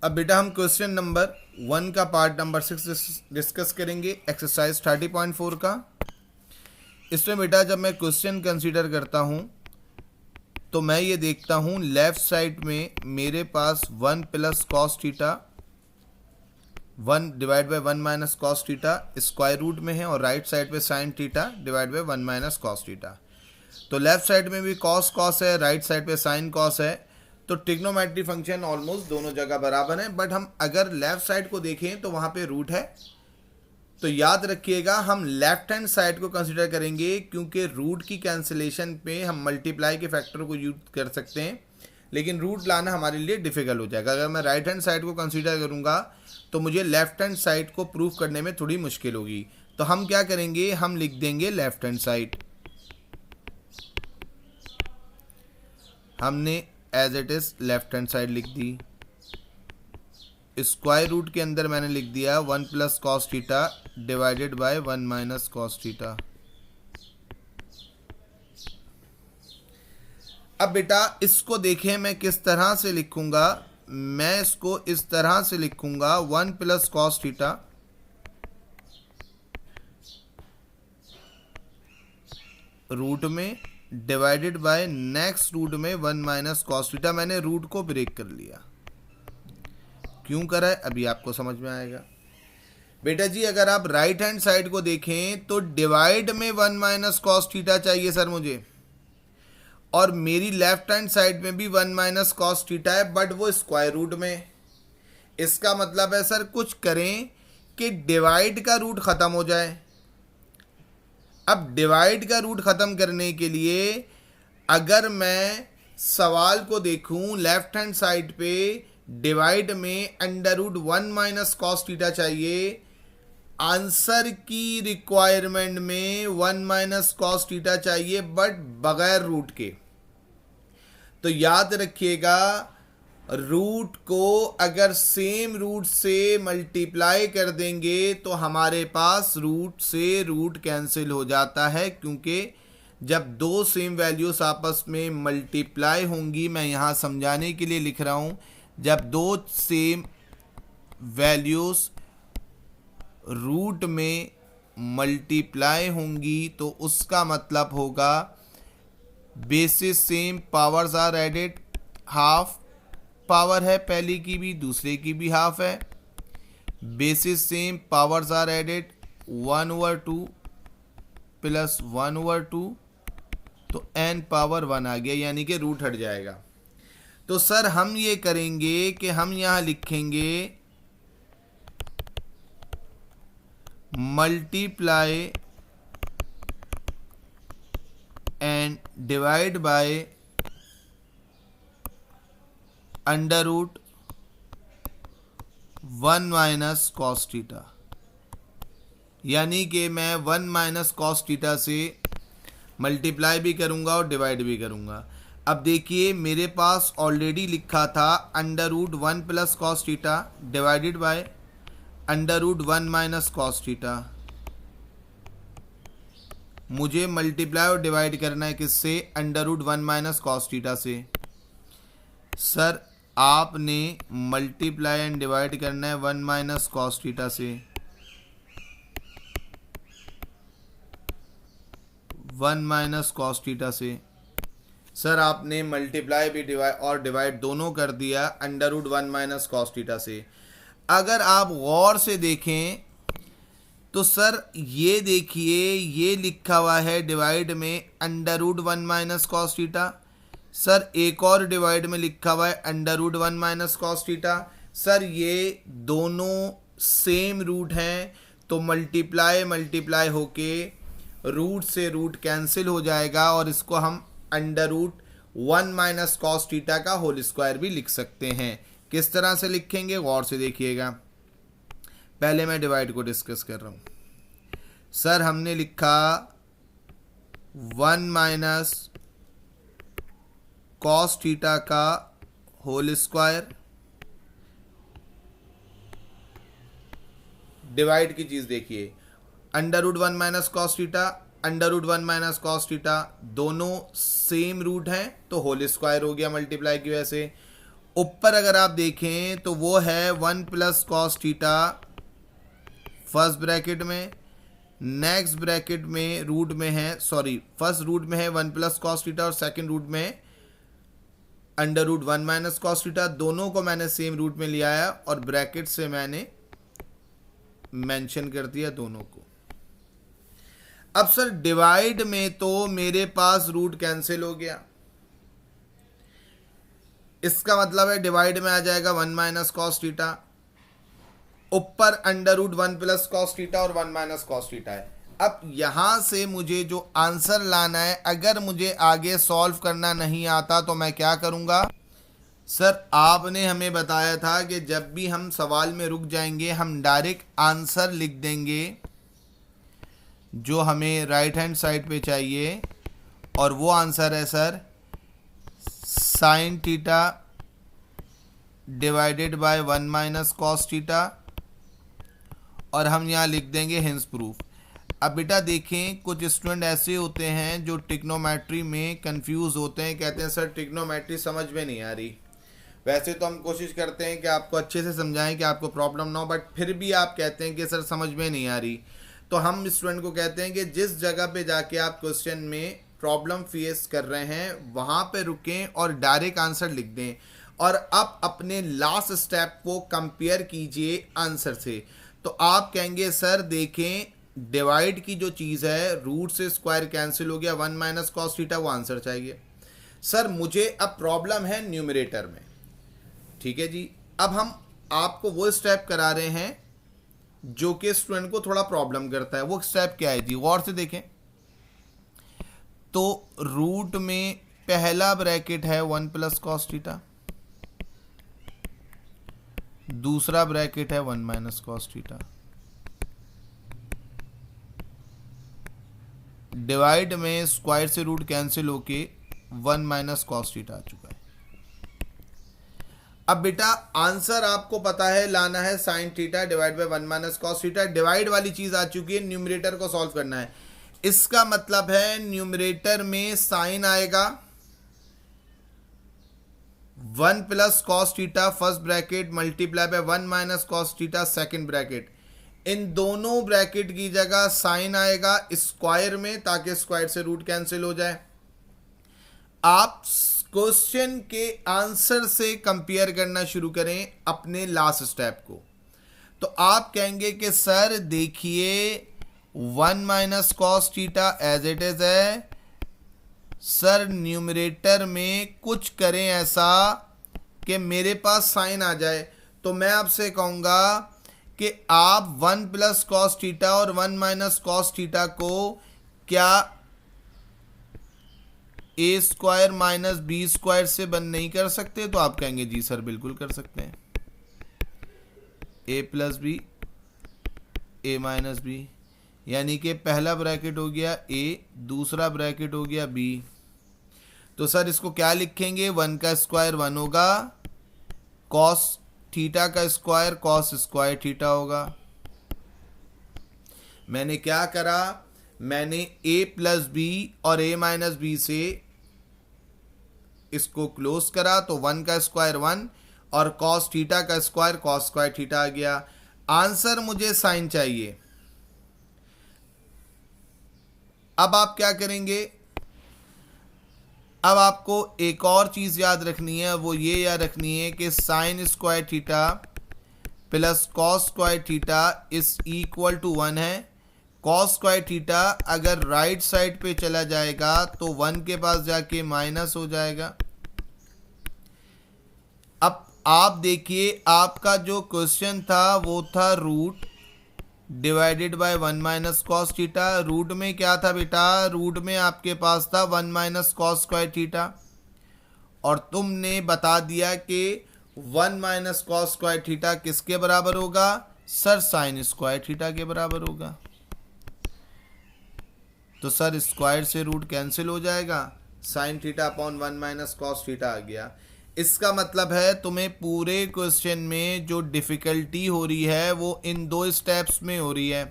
अब बेटा हम क्वेश्चन नंबर 1 का पार्ट नंबर 6 डिस्कस करेंगे, एक्सरसाइज 30.4 का। इसमें बेटा जब मैं क्वेश्चन कंसीडर करता हूँ तो मैं ये देखता हूँ लेफ्ट साइड में मेरे पास 1 plus cos theta 1 divide by 1 minus cos theta square root में है और राइट साइड पे sine theta divide by 1 minus cos theta. तो लेफ्ट साइड में भी कॉस कॉस है, राइट साइड पे साइन कॉस है, तो ट्रिग्नोमेट्री फंक्शन ऑलमोस्ट दोनों जगह बराबर है। बट हम अगर लेफ्ट साइड को देखें तो वहाँ पे रूट है, तो याद रखिएगा हम लेफ्ट हैंड साइड को कंसीडर करेंगे क्योंकि रूट की कैंसिलेशन पे हम मल्टीप्लाई के फैक्टर को यूज कर सकते हैं, लेकिन रूट लाना हमारे लिए डिफिकल्ट हो जाएगा। अगर मैं राइट हैंड साइड को कंसीडर करूँगा तो मुझे लेफ्ट हैंड साइड को प्रूव करने में थोड़ी मुश्किल होगी। तो हम क्या करेंगे, हम लिख देंगे लेफ्ट हैंड साइड। हमने as it is left hand side लिख दी। स्क्वायर रूट के अंदर मैंने लिख दिया 1 plus cos theta divided by 1 minus cos theta. अब बेटा इसको देखें मैं किस तरह से लिखूंगा। मैं इसको इस तरह से लिखूंगा 1 प्लस कॉस थीटा रूट में डिवाइडेड बाय नेक्स्ट रूट में 1 माइनस कॉस थीटा। मैंने रूट को ब्रेक कर लिया। क्यों करा है अभी आपको समझ में आएगा। बेटा जी अगर आप राइट हैंड साइड को देखें तो डिवाइड में 1 माइनस कॉस थीटा चाहिए सर मुझे, और मेरी लेफ्ट हैंड साइड में भी 1 माइनस कॉस थीटा है, बट वो स्क्वायर रूट में। इसका मतलब है सर कुछ करें कि डिवाइड का रूट खत्म हो जाए। अब डिवाइड का रूट खत्म करने के लिए अगर मैं सवाल को देखूं लेफ्ट हैंड साइड पे डिवाइड में under root 1 minus cos theta चाहिए, आंसर की रिक्वायरमेंट में 1 माइनस कॉस थीटा चाहिए बट बगैर रूट के। तो याद रखिएगा रूट को अगर सेम रूट से मल्टीप्लाई कर देंगे तो हमारे पास रूट से रूट कैंसिल हो जाता है, क्योंकि जब दो सेम वैल्यूज आपस में मल्टीप्लाई होंगी, मैं यहाँ समझाने के लिए लिख रहा हूँ, जब दो सेम वैल्यूज रूट में मल्टीप्लाई होंगी तो उसका मतलब होगा basis same, powers are added, half power है पहली की भी दूसरे की भी हाफ है। Basis same, powers are added, 1/2 plus 1/2, तो n पावर 1 आ गया, यानी कि रूट हट जाएगा। तो सर हम ये करेंगे कि हम यहां लिखेंगे multiply and divide by under root 1 minus cos theta, यानी कि मैं 1 माइनस कॉस थीटा से मल्टीप्लाई भी करूंगा और डिवाइड भी करूंगा। अब देखिए मेरे पास ऑलरेडी लिखा था under root 1 plus cos theta divided by under root 1 minus cos theta. मुझे मल्टीप्लाई और डिवाइड करना है किससे, under root 1 minus cos theta से। सर आपने मल्टीप्लाई एंड डिवाइड करना है 1 माइनस कॉस थीटा से। 1 माइनस कॉस थीटा से सर आपने मल्टीप्लाई भी डिवाइड दोनों कर दिया under root 1 minus cos theta से। अगर आप गौर से देखें तो सर ये देखिए ये लिखा हुआ है डिवाइड में under root 1 minus cos theta. Sir एक और डिवाइड में लिखा हुआ है under root 1 minus cos theta. Sir ये दोनों सेम रूट हैं, तो मल्टीप्लाई होके रूट से रूट कैंसिल हो जाएगा, और इसको हम under root 1 minus cos theta का होल स्क्वायर भी लिख सकते हैं। किस तरह से लिखेंगे गौर से देखिएगा। पहले मैं डिवाइड को डिस्कस कर रहा हूँ। सर हमने लिखा 1 माइनस कॉस थीटा का होल स्क्वायर, डिवाइड की चीज देखिए under root 1 minus cos theta, under root 1 minus cos theta दोनों सेम रूट हैं तो होल स्क्वायर हो गया मल्टीप्लाई की वजह से। ऊपर अगर आप देखें तो वो है 1 plus cos theta first bracket में, नेक्स्ट ब्रैकेट में रूट में है, सॉरी फर्स्ट रूट में है 1 प्लस कॉस थीटा और सेकेंड रूट में under root 1 minus cos theta. दोनों को मैंने सेम रूट में लिया है और ब्रैकेट से मैंने मेंशन कर दिया दोनों को। अब सर डिवाइड में तो मेरे पास रूट कैंसिल हो गया, इसका मतलब है डिवाइड में आ जाएगा 1 माइनस कॉस थीटा, ऊपर under root 1 plus cos theta और 1 माइनस कॉस थीटा है। अब यहां से मुझे जो आंसर लाना है, अगर मुझे आगे सॉल्व करना नहीं आता तो मैं क्या करूंगा? सर आपने हमें बताया था कि जब भी हम सवाल में रुक जाएंगे हम डायरेक्ट आंसर लिख देंगे जो हमें राइट हैंड साइड पे चाहिए, और वो आंसर है sir sine theta divided by 1 minus cos theta, और हम यहाँ लिख देंगे हिंस प्रूफ। अब बेटा देखें, कुछ स्टूडेंट ऐसे होते हैं जो ट्रिग्नोमेट्री में कंफ्यूज होते हैं, कहते हैं सर ट्रिग्नोमेट्री समझ में नहीं आ रही। वैसे तो हम कोशिश करते हैं कि आपको अच्छे से समझाएं कि आपको प्रॉब्लम ना हो, बट फिर भी आप कहते हैं कि सर समझ में नहीं आ रही। तो हम स्टूडेंट को कहते हैं कि जिस जगह पे जाके आप क्वेश्चन में प्रॉब्लम फेस कर रहे हैं वहाँ पे रुकें और डायरेक्ट आंसर लिख दें, और अब अपने लास्ट स्टेप को कंपेयर कीजिए आंसर से। तो आप कहेंगे सर देखें डिवाइड की जो चीज़ है, रूट से स्क्वायर कैंसिल हो गया, 1 माइनस कॉस थीटा, वो आंसर चाहिए। सर मुझे अब प्रॉब्लम है न्यूमरेटर में, ठीक है जी। अब हम आपको वो स्टेप करा रहे हैं जो कि स्टूडेंट को थोड़ा प्रॉब्लम करता है। वो स्टेप क्या है जी, गौर से देखें। तो रूट में पहला ब्रैकेट है 1 प्लस कॉस थीटा, दूसरा ब्रैकेट है 1 माइनस कॉस थीटा, डिवाइड में स्क्वायर से रूट कैंसिल होके 1 माइनस कॉस थीटा आ चुका है। अब बेटा आंसर आपको पता है लाना है sign theta divide by 1 minus cos theta. Divide वाली चीज आ चुकी है, न्यूमरेटर को सॉल्व करना है। इसका मतलब है न्यूमरेटर में साइन आएगा 1 plus cos theta first bracket multiply by 1 minus cos theta second bracket. इन दोनों ब्रैकेट की जगह साइन आएगा स्क्वायर में, ताकि स्क्वायर से रूट कैंसिल हो जाए। आप क्वेश्चन के आंसर से कंपेयर करना शुरू करें अपने लास्ट स्टेप को। तो आप कहेंगे कि सर देखिए 1 minus cos theta as it is है, सर न्यूमरेटर में कुछ करें ऐसा कि मेरे पास साइन आ जाए। तो मैं आपसे कहूंगा कि आप 1 प्लस कॉस थीटा और 1 माइनस कॉस थीटा को क्या ए स्क्वायर माइनस बी स्क्वायर से बंद नहीं कर सकते? तो आप कहेंगे जी सर बिल्कुल कर सकते हैं। ए प्लस बी, ए माइनस बी, यानी कि पहला ब्रैकेट हो गया ए, दूसरा ब्रैकेट हो गया बी। तो सर इसको क्या लिखेंगे? 1 का स्क्वायर 1 होगा, कॉस थीटा का स्क्वायर कॉस स्क्वायर थीटा होगा। मैंने क्या करा? मैंने ए प्लस बी और ए माइनस बी से इसको क्लोज करा, तो 1 का स्क्वायर 1 और कॉस थीटा का स्क्वायर कॉस स्क्वायर थीटा आ गया। आंसर मुझे साइन चाहिए। अब आप क्या करेंगे? अब आपको एक और चीज याद रखनी है, वो ये याद रखनी है कि sine square theta plus cos square theta is equal to 1 है। कॉस स्क्वायर थीटा अगर राइट साइड पे चला जाएगा तो 1 के पास जाके माइनस हो जाएगा। अब आप देखिए आपका जो क्वेश्चन था वो था root divided by 1 minus cos theta. Root में क्या था बेटा? रूट में आपके पास था 1 माइनस कॉस स्क्वायर थीटा, और तुमने बता दिया कि 1 माइनस कॉस स्क्वायर थीटा किसके बराबर होगा? सर साइन स्क्वायर थीटा के बराबर होगा। तो सर स्क्वायर से रूट कैंसिल हो जाएगा, sine theta upon 1 minus cos theta आ गया। इसका मतलब है तुम्हें पूरे क्वेश्चन में जो डिफ़िकल्टी हो रही है वो इन 2 स्टेप्स में हो रही है।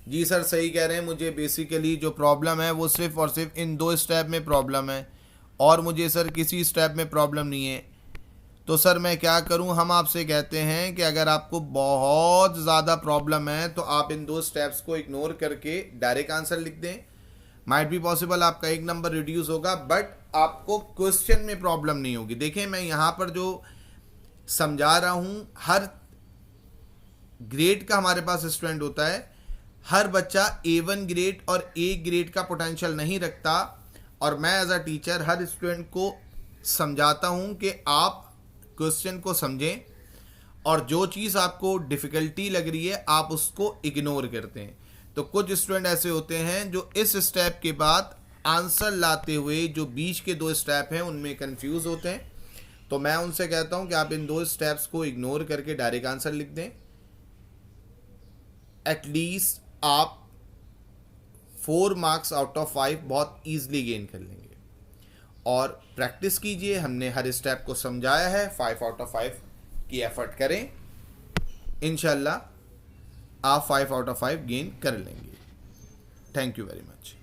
जी सर सही कह रहे हैं, मुझे बेसिकली जो प्रॉब्लम है वो सिर्फ और सिर्फ इन 2 स्टेप में प्रॉब्लम है, और मुझे सर किसी स्टेप में प्रॉब्लम नहीं है। तो सर मैं क्या करूं? हम आपसे कहते हैं कि अगर आपको बहुत ज़्यादा प्रॉब्लम है तो आप इन 2 स्टेप्स को इग्नोर करके डायरेक्ट आंसर लिख दें। माइट बी पॉसिबल आपका 1 नंबर रिड्यूस होगा, बट आपको क्वेश्चन में प्रॉब्लम नहीं होगी। देखिए मैं यहाँ पर जो समझा रहा हूँ, हर ग्रेड का हमारे पास स्टूडेंट होता है। हर बच्चा A1 ग्रेड और A ग्रेड का पोटेंशियल नहीं रखता, और मैं एज अ टीचर हर स्टूडेंट को समझाता हूँ कि आप क्वेश्चन को समझें, और जो चीज़ आपको डिफ़िकल्टी लग रही है आप उसको इग्नोर करते हैं। तो कुछ स्टूडेंट ऐसे होते हैं जो इस स्टेप के बाद आंसर लाते हुए जो बीच के 2 स्टेप हैं उनमें कंफ्यूज होते हैं। तो मैं उनसे कहता हूं कि आप इन 2 स्टेप्स को इग्नोर करके डायरेक्ट आंसर लिख दें। एटलीस्ट आप 4 मार्क्स आउट ऑफ 5 बहुत ईजिली गेन कर लेंगे। और प्रैक्टिस कीजिए, हमने हर स्टेप को समझाया है। 5 आउट ऑफ 5 की एफर्ट करें, इंशाल्लाह आप 5 आउट ऑफ 5 गेन कर लेंगे। Thank you very much.